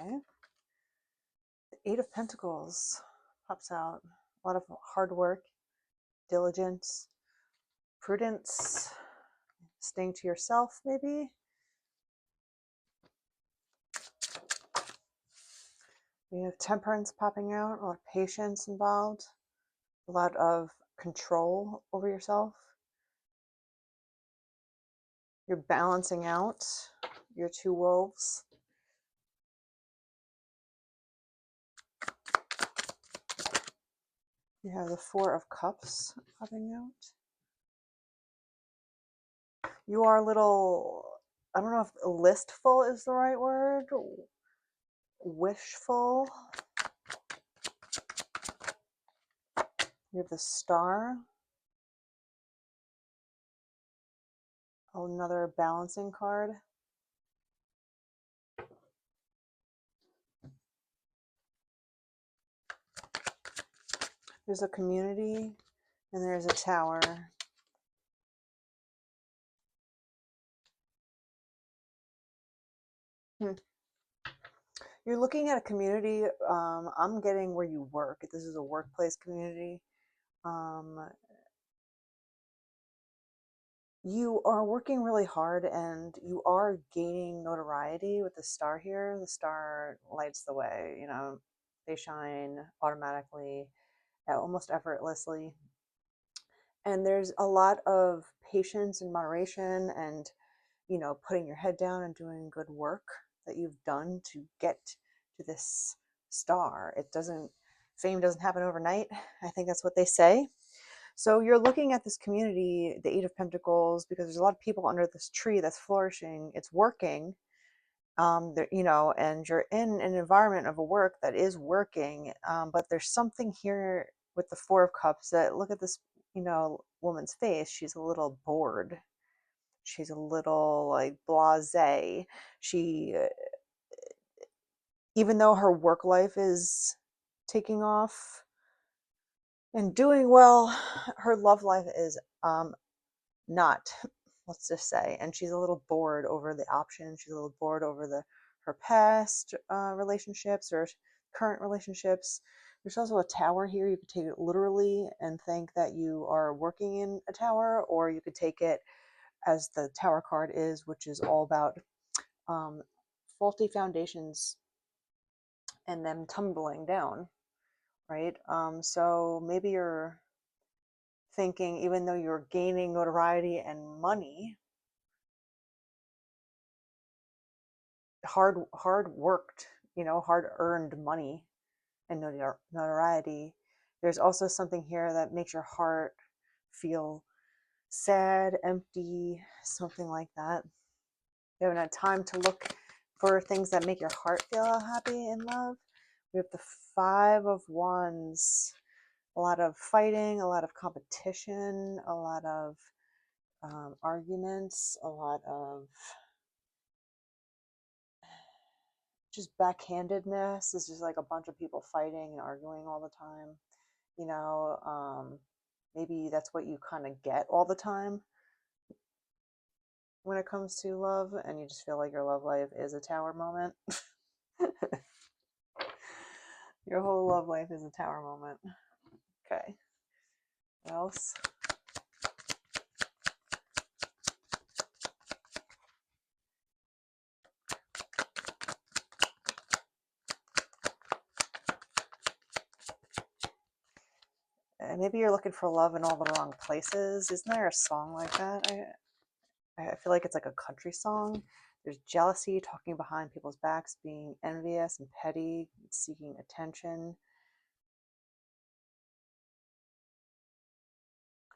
Okay. The Eight of Pentacles pops out. A lot of hard work, diligence, prudence, staying to yourself, maybe. We have Temperance popping out, a lot of patience involved, a lot of control over yourself. You're balancing out your two wolves. You have the Four of Cups popping out. You are a little, I don't know if listful is the right word, wishful. You have the Star. Another balancing card. There's a community and there's a tower. You're looking at a community. I'm getting where you work. This is a workplace community. You are working really hard and you are gaining notoriety with the Star here. The Star lights the way, you know, they shine automatically, almost effortlessly. And there's a lot of patience and moderation and, you know, putting your head down and doing good work that you've done to get to this star. Fame doesn't happen overnight. I think that's what they say. So you're looking at this community, the Eight of Pentacles, because there's a lot of people under this tree that's flourishing. It's working, you know, and you're in an environment of a work that is working. But there's something here with the Four of Cups that, look at this, you know, woman's face. She's a little bored. She's a little like blasé. She, even though her work life is taking off and doing well, her love life is not, let's just say. And she's a little bored over the options. She's a little bored over her past relationships or current relationships. There's also a tower here. You could take it literally and think that you are working in a tower, or you could take it as the Tower card is, which is all about faulty foundations and them tumbling down, right? So maybe you're thinking, even though you're gaining notoriety and money, hard worked, you know, hard earned money and notoriety, there's also something here that makes your heart feel sad, empty, something like that. You haven't had time to look for things that make your heart feel happy in love. We have the Five of Wands. A lot of fighting, a lot of competition, a lot of arguments, a lot of just backhandedness. It's just like a bunch of people fighting and arguing all the time. You know, maybe that's what you kind of get all the time when it comes to love, and you just feel like your love life is a tower moment. Your whole love life is a tower moment. Okay. What else? Maybe you're looking for love in all the wrong places. Isn't there a song like that? I feel like it's like a country song. There's jealousy, talking behind people's backs, being envious and petty, seeking attention.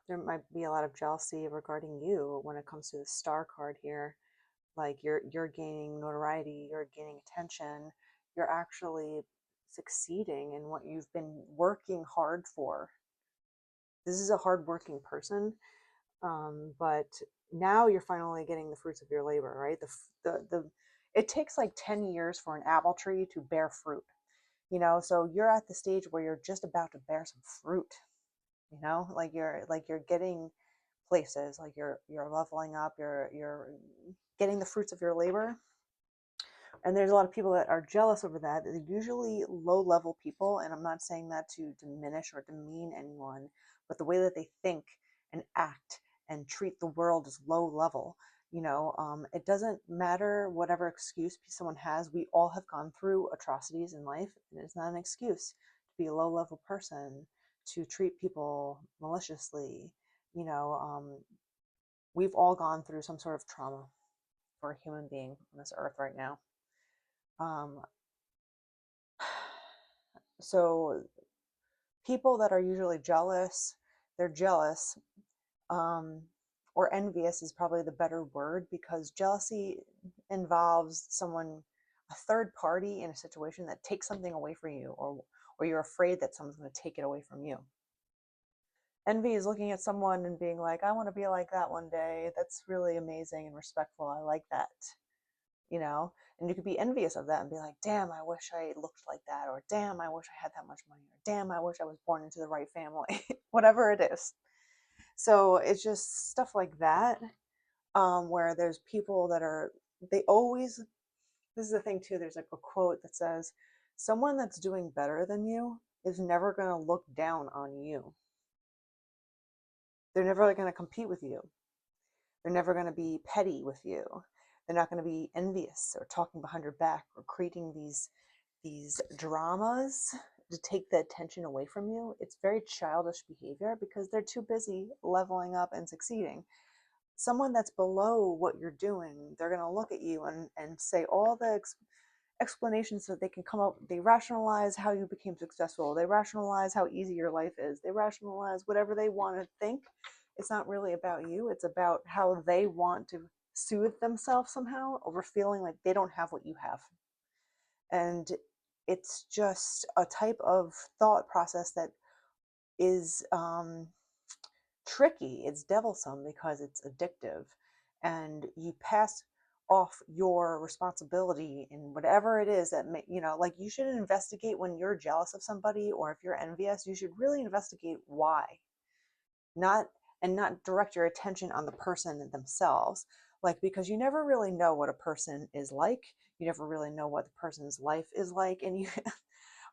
There might be a lot of jealousy regarding you when it comes to the Star card here. Like you're gaining notoriety, you're gaining attention, you're actually succeeding in what you've been working hard for. This is a hardworking person, but now you're finally getting the fruits of your labor, right? It takes like 10 years for an apple tree to bear fruit, you know. So you're at the stage where you're just about to bear some fruit, you know, like you're getting places, like you're leveling up, you're getting the fruits of your labor. And there's a lot of people that are jealous over that. They're usually low level people. And I'm not saying that to diminish or demean anyone, but the way that they think and act and treat the world is low level. It doesn't matter whatever excuse someone has. We all have gone through atrocities in life, and it's not an excuse to be a low level person, to treat people maliciously. You know, um, we've all gone through some sort of trauma for a human being on this earth right now. Um, so people that are usually jealous, they're jealous, um, or envious is probably the better word, because jealousy involves someone, a third party in a situation that takes something away from you, or you're afraid that someone's going to take it away from you. Envy is looking at someone and being like, I want to be like that one day. That's really amazing and respectful. I like that. you know and you could be envious of that and be like, damn, I wish I looked like that, or damn, I wish I had that much money, or damn, I wish I was born into the right family. Whatever it is. So it's just stuff like that, where there's people that are, they always, this is the thing too, there's like a quote that says, someone that's doing better than you is never going to look down on you. They're never going to compete with you. They're never going to be petty with you. They're not going to be envious or talking behind your back or creating these dramas to take the attention away from you. It's very childish behavior because they're too busy leveling up and succeeding. Someone that's below what you're doing, they're going to look at you and say all the explanations that they can come up. They rationalize how you became successful. They rationalize how easy your life is. They rationalize whatever they want to think. It's not really about you. It's about how they want to soothe themselves somehow over feeling like they don't have what you have. And it's just a type of thought process that is tricky. It's devilsome because it's addictive, and you pass off your responsibility in whatever it is that like, you should investigate when you're jealous of somebody, or if you're envious, you should really investigate why. Not And not direct your attention on the person themselves, like, because you never really know what a person is like. You never really know what the person's life is like, and you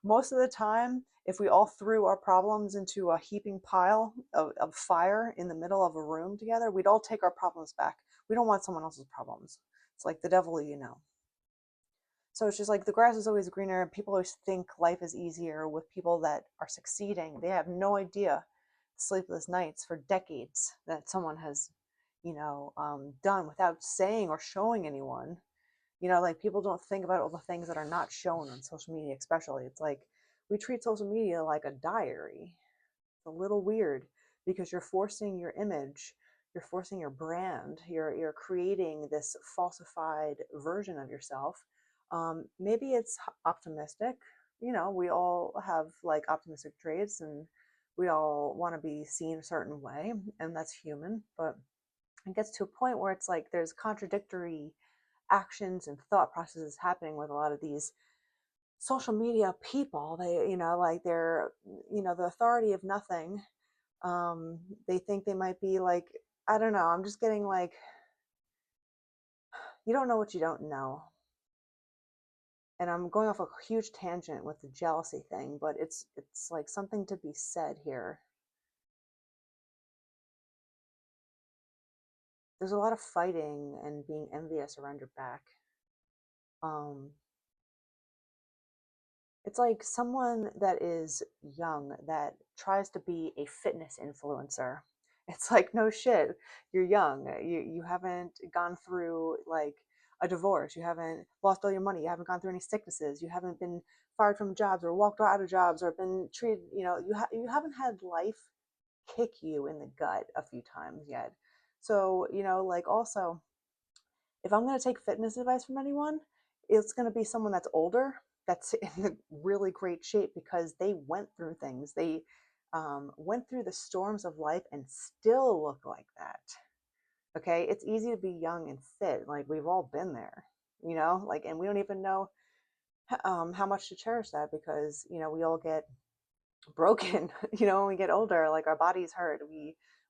most of the time, if we all threw our problems into a heaping pile of fire in the middle of a room together, we'd all take our problems back. We don't want someone else's problems. It's like the devil. So it's just like the grass is always greener, and people always think life is easier with people that are succeeding. They have no idea sleepless nights for decades that someone has, done without saying or showing anyone. Like, people don't think about all the things that are not shown on social media, especially. It's like we treat social media like a diary. It's a little weird because you're forcing your image, you're forcing your brand, you're creating this falsified version of yourself. Maybe it's optimistic. We all have like optimistic traits, and we all want to be seen a certain way, and that's human. But it gets to a point where it's like there's contradictory actions and thought processes happening with a lot of these social media people. They, like, they're, the authority of nothing. They think they might be like, I don't know, I'm just getting like, you don't know what you don't know. And I'm going off a huge tangent with the jealousy thing, but it's like something to be said here. There's a lot of fighting and being envious around your back. um It's like someone that is young that tries to be a fitness influencer. It's like, no shit, you're young. You haven't gone through like a divorce. You haven't lost all your money. You haven't gone through any sicknesses. You haven't been fired from jobs or walked out of jobs or been treated, you haven't had life kick you in the gut a few times yet. So, like, also, if I'm going to take fitness advice from anyone, it's going to be someone that's older, that's in really great shape, because they went through things. They went through the storms of life and still look like that. Okay. It's easy to be young and fit. Like, we've all been there, like, and we don't even know how much to cherish that, because, we all get broken, when we get older, like, our bodies hurt.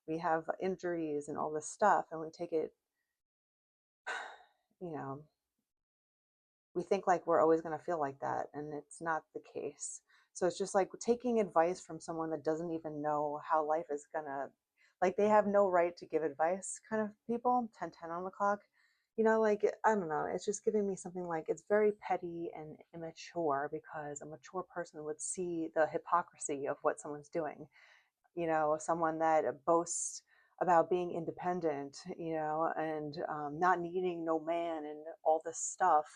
We have injuries and all this stuff, and we take it, you know, We think like we're always going to feel like that, and it's not the case. So it's just like taking advice from someone that doesn't even know how life is going to, like, they have no right to give advice kind of people. 10:10 on the clock. Like, I don't know, it's just giving me something like it's very petty and immature, because a mature person would see the hypocrisy of what someone's doing. Someone that boasts about being independent, and not needing no man and all this stuff.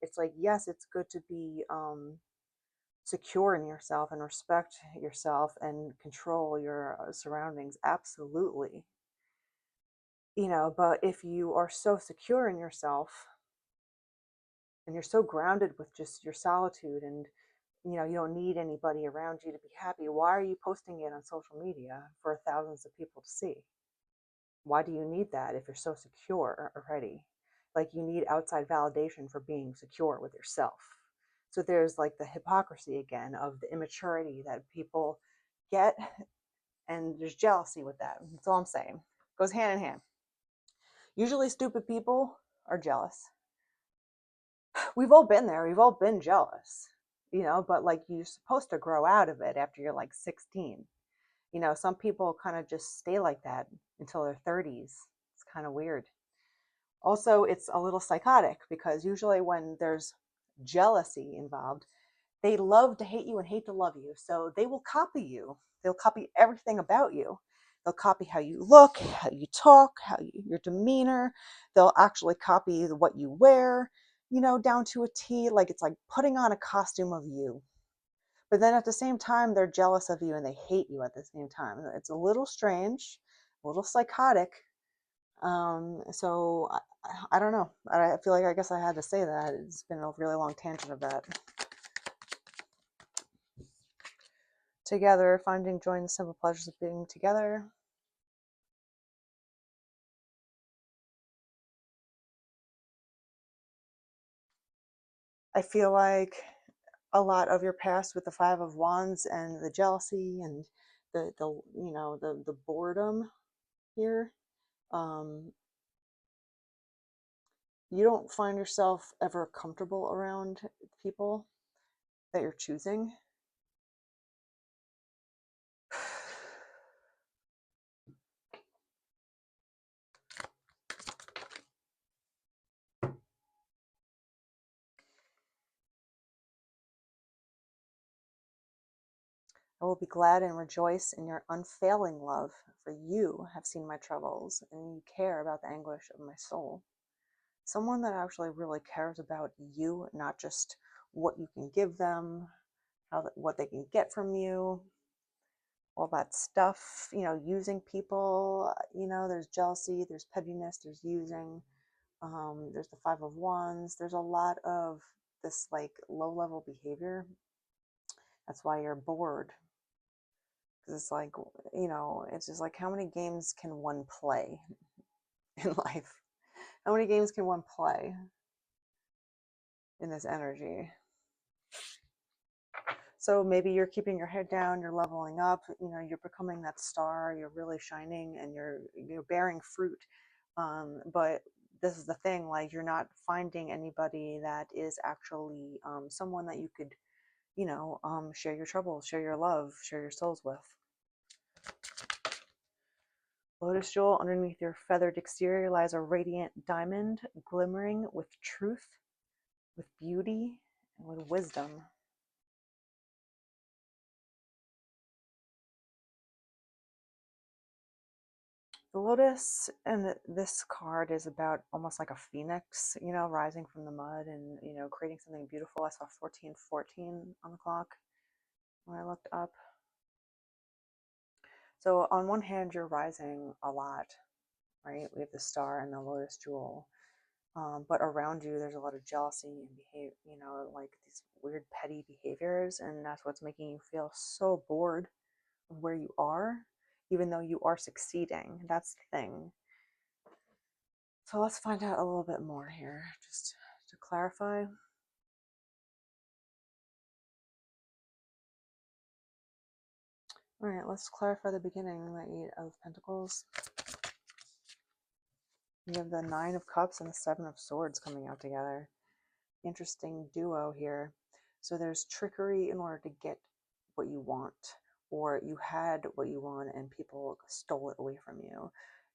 It's like, yes, it's good to be secure in yourself and respect yourself and control your surroundings. Absolutely. But if you are so secure in yourself and you're so grounded with just your solitude, and you don't need anybody around you to be happy, why are you posting it on social media for thousands of people to see? Why do you need that if you're so secure already? Like, you need outside validation for being secure with yourself. So there's like the hypocrisy again of the immaturity that people get, and there's jealousy with that. That's all I'm saying. It goes hand in hand. Usually stupid people are jealous. We've all been there. We've all been jealous, but like, you're supposed to grow out of it after you're like 16. Some people kind of just stay like that until their 30s. It's kind of weird. Also, it's a little psychotic, because usually when there's jealousy involved, they love to hate you and hate to love you. So they will copy you. They'll copy everything about you. They'll copy how you look, how you talk, your demeanor. They'll actually copy what you wear, down to a T. Like, it's like putting on a costume of you. But then at the same time, they're jealous of you and they hate you at the same time. It's a little strange, a little psychotic. So I don't know. I feel like, I guess I had to say that. It's been a really long tangent of that. Together, finding joy in the simple pleasures of being together. I feel like a lot of your past with the Five of Wands and the jealousy and the boredom here. You don't find yourself ever comfortable around people that you're choosing. I will be glad and rejoice in your unfailing love, for you have seen my troubles, and you care about the anguish of my soul. Someone that actually really cares about you, not just what you can give them, what they can get from you, all that stuff. Using people. There's jealousy, there's pettiness, there's using. There's the Five of Wands. There's a lot of this like low level behavior. That's why you're bored. Because it's like, it's just like, how many games can one play in life? How many games can one play in this energy? So maybe you're keeping your head down, you're leveling up, you're becoming that star, you're really shining, and you're bearing fruit. But this is the thing, like, you're not finding anybody that is actually someone that you could, share your troubles, share your love, share your souls with. Lotus jewel, underneath your feathered exterior lies a radiant diamond, glimmering with truth, with beauty, and with wisdom. The lotus and this card is about almost like a phoenix, rising from the mud and, creating something beautiful. I saw 1414 on the clock when I looked up. So on one hand, you're rising a lot, right? We have the star and the lotus jewel. But around you, there's a lot of jealousy and like these weird petty behaviors. And that's what's making you feel so bored of where you are, even though you are succeeding. That's the thing. So let's find out a little bit more here, just to clarify. All right, let's clarify the beginning, the Eight of Pentacles. You have the Nine of Cups and the Seven of Swords coming out together. interesting duo here. So there's trickery in order to get what you want, or you had what you want and people stole it away from you.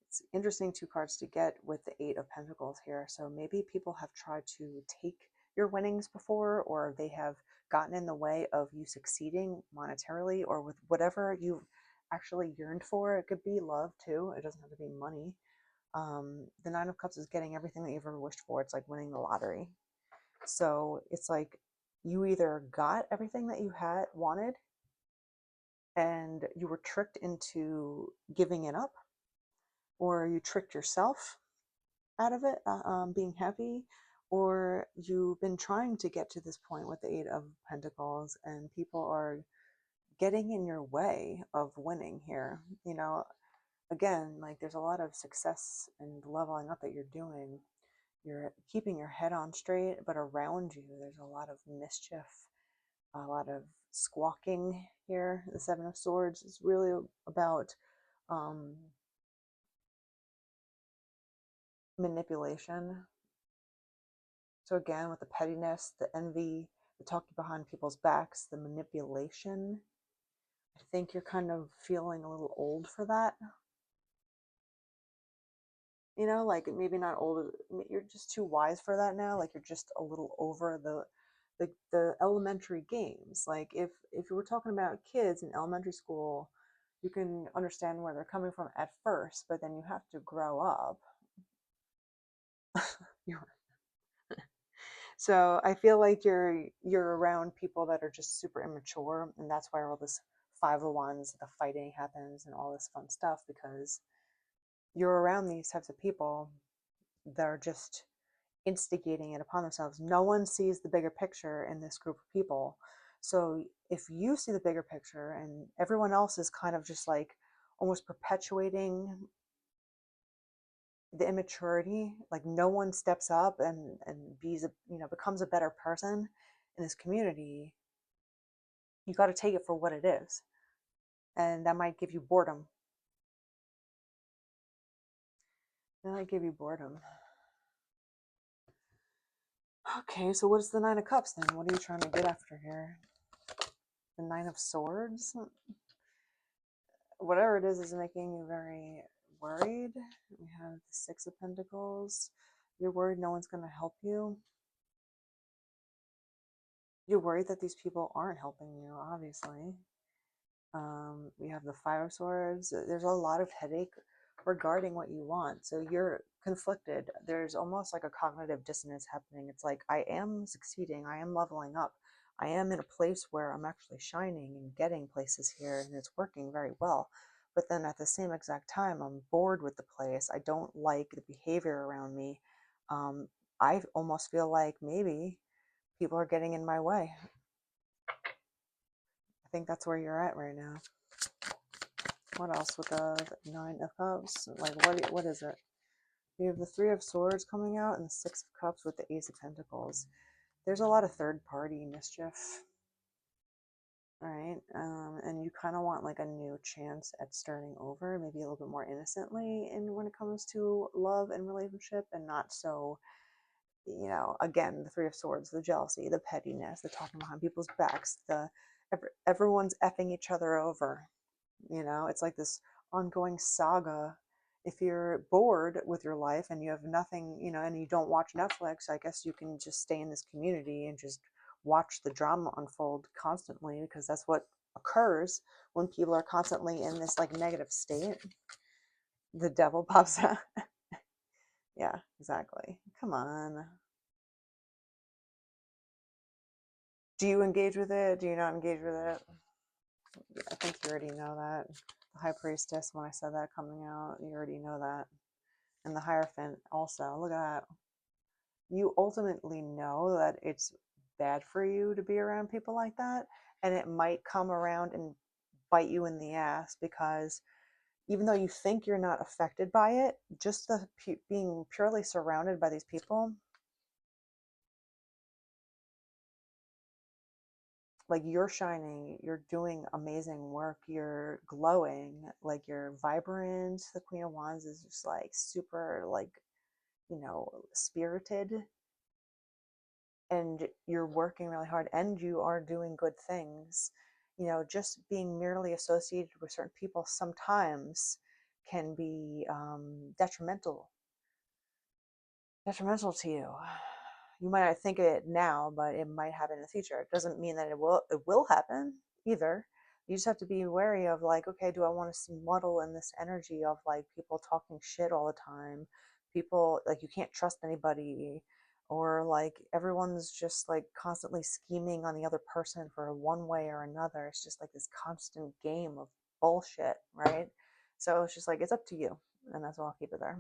It's interesting two cards to get with the Eight of Pentacles here. So maybe people have tried to take your winnings before, or they have gotten in the way of you succeeding monetarily or with whatever you've actually yearned for. It could be love too. It doesn't have to be money. The Nine of Cups is getting everything that you've ever wished for. It's like winning the lottery. So it's like you either got everything that you had wanted and you were tricked into giving it up, or you tricked yourself out of it, being happy, or you've been trying to get to this point with the Eight of Pentacles and people are getting in your way of winning here. You know, again, like there's a lot of success and leveling up that you're doing. You're keeping your head on straight, but around you, there's a lot of mischief, a lot of squawking here. The Seven of Swords is really about um, manipulation. So again, with the pettiness, the envy, the talking behind people's backs, the manipulation, I think you're kind of feeling a little old for that. You know, like maybe not old, you're just too wise for that now. Like you're just a little over the elementary games. Like if you were talking about kids in elementary school, you can understand where they're coming from at first, but then you have to grow up. So I feel like you're around people that are just super immature, and that's why all this Five of Wands, the fighting happens, and all this fun stuff, because you're around these types of people that are just instigating it upon themselves. No one sees the bigger picture in this group of people. So if you see the bigger picture and everyone else is kind of just like almost perpetuating the immaturity, like no one steps up and becomes a better person in this community, you got to take it for what it is. And that might give you boredom. That might give you boredom. Okay, so what's the Nine of Cups then? What are you trying to get after here? The Nine of Swords? Whatever it is making you very worried. We have the Six of Pentacles. You're worried no one's going to help you. You're worried that these people aren't helping you, obviously. We have the Five of Swords. There's a lot of headache regarding what you want. So you're conflicted. There's almost like a cognitive dissonance happening. It's like, I am succeeding. I am leveling up. I am in a place where I'm actually shining and getting places here, and it's working very well. But then at the same exact time, I'm bored with the place. I don't like the behavior around me. I almost feel like maybe people are getting in my way. I think that's where you're at right now. What else with the Nine of Cups? Like, what is it? You have the Three of Swords coming out and the Six of Cups with the Ace of Pentacles. There's a lot of third-party mischief. All right, and you kind of want like a new chance at starting over, maybe a little bit more innocently in when it comes to love and relationship, and not so, again, the Three of Swords, the jealousy, the pettiness, the talking behind people's backs, everyone's effing each other over. It's like this ongoing saga. If you're bored with your life and you have nothing, and you don't watch Netflix, I guess you can just stay in this community and just watch the drama unfold constantly, because that's what occurs when people are constantly in this like negative state. The devil pops out. Yeah, exactly. Come on. Do you engage with it? Do you not engage with it? I think you already know that. The High Priestess, when I said that coming out, you already know that. And the Hierophant also. Look at that. You ultimately know that it's bad for you to be around people like that, and it might come around and bite you in the ass, because even though you think you're not affected by it, just the being purely surrounded by these people, like you're shining, you're doing amazing work, you're glowing, like you're vibrant. The Queen of Wands is just like super, like, spirited. and you're working really hard and you are doing good things, just being merely associated with certain people sometimes can be detrimental to you. You might not think it now, but it might happen in the future. It doesn't mean that it will happen either. You just have to be wary of, like, okay, do I want to muddle in this energy of like people talking shit all the time? People like you can't trust anybody, or like everyone's just like constantly scheming on the other person for one way or another. It's just like this constant game of bullshit, right? So it's just like it's up to you, and that's why I'll keep it there.